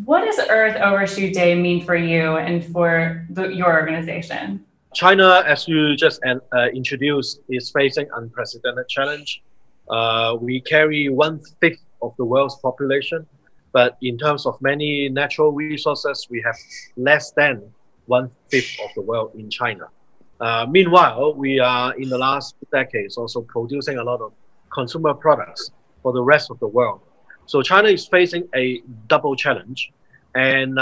What does Earth Overshoot Day mean for you and for your organization? China, as you just introduced, is facing unprecedented challenge. We carry 1/5 of the world's population, but in terms of many natural resources, we have less than 1/5 of the world in China. Meanwhile, we are in the last decades also producing a lot of consumer products for the rest of the world. So China is facing a double challenge, and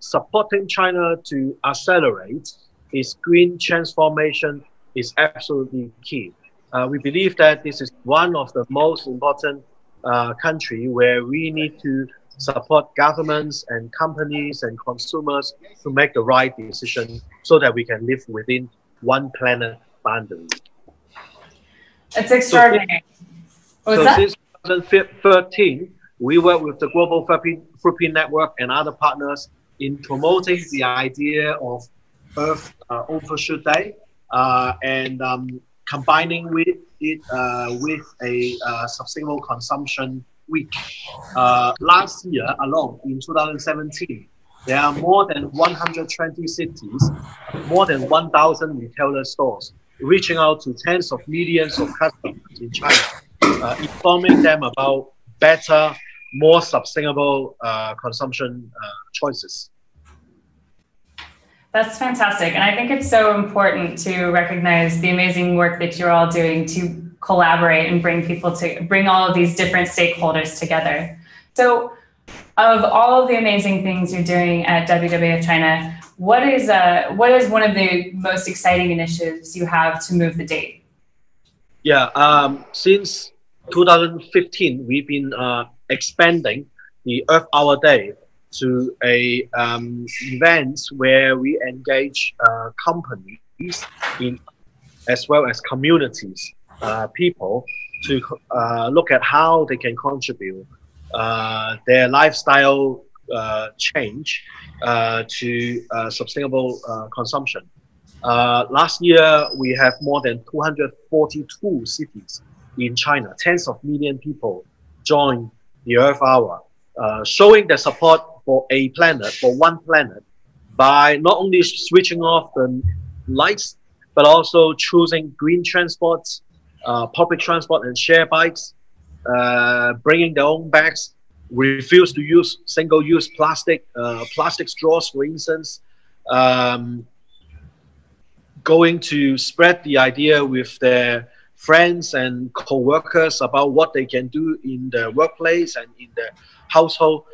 supporting China to accelerate its green transformation is absolutely key. We believe that this is one of the most important country where we need to support governments and companies and consumers to make the right decision so that we can live within one planet boundary. It's extraordinary. Since 2013, we work with the Global Footprint Network and other partners in promoting the idea of Earth Overshoot Day and combining with it with a sustainable consumption week. Last year alone, in 2017, there are more than 120 cities, more than 1,000 retailer stores, reaching out to tens of millions of customers in China, informing them about better, more sustainable consumption choices. That's fantastic. And I think it's so important to recognize the amazing work that you're all doing to collaborate and bring all of these different stakeholders together. So of all of the amazing things you're doing at WWF China, what is one of the most exciting initiatives you have to move the date? Yeah, since 2015, we've been expanding the Earth Hour Day to a event where we engage companies as well as communities, people to look at how they can contribute their lifestyle change to sustainable consumption. Last year, we have more than 242 cities in China. Tens of million people join the Earth Hour, showing their support for a planet, for one planet, by not only switching off the lights, but also choosing green transports, public transport and share bikes, bringing their own bags, refuse to use single-use plastic straws, for instance, going to spread the idea with their friends and co-workers about what they can do in the workplace and in the household.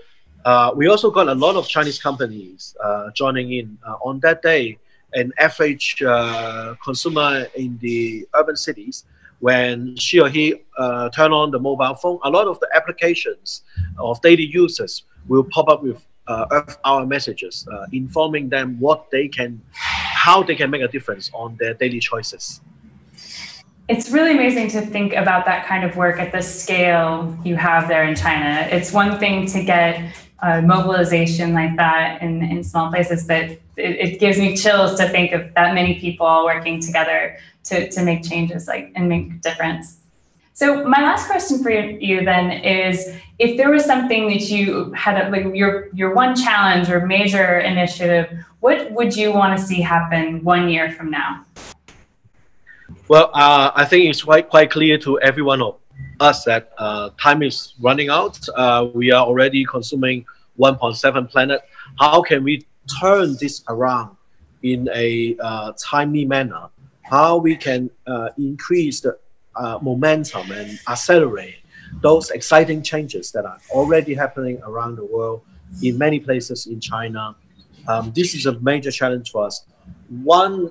We also got a lot of Chinese companies joining in on that day. An average consumer in the urban cities, when she or he turn on the mobile phone, a lot of the applications of daily users will pop up with Earth Hour messages, informing them how they can make a difference on their daily choices. It's really amazing to think about that kind of work at the scale you have there in China. It's one thing to get mobilization like that in small places, but it gives me chills to think of that many people all working together to make changes and make a difference. So my last question for you then is, if there was something that you had, like your one challenge or major initiative, what would you want to see happen 1 year from now? Well, I think it's quite clear to every one of us that time is running out. We are already consuming 1.7 planet. How can we turn this around in a timely manner? How we can increase the momentum and accelerate those exciting changes that are already happening around the world in many places in China. This is a major challenge for us. One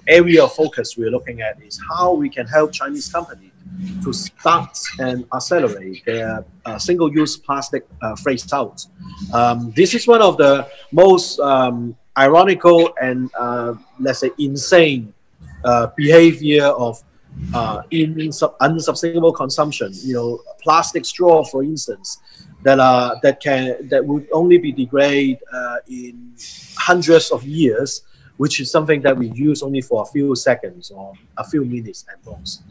area of focus we're looking at is how we can help Chinese companies to start and accelerate their single-use plastic phase out. This is one of the most ironical and let's say insane behavior of unsustainable consumption. You know, plastic straw, for instance, that would only be degraded in hundreds of years, which is something that we use only for a few seconds or a few minutes at most.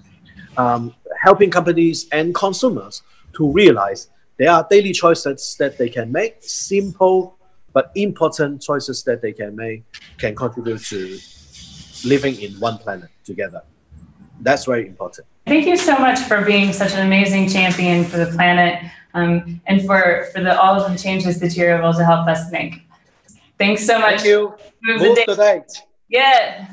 Helping companies and consumers to realize There are daily choices that they can make, simple but important choices that they can make, can contribute to living in one planet together. That's very important. Thank you so much for being such an amazing champion for the planet, and for all of the changes that you're able to help us make. Thanks so much. Thank you. Move the date. Yeah.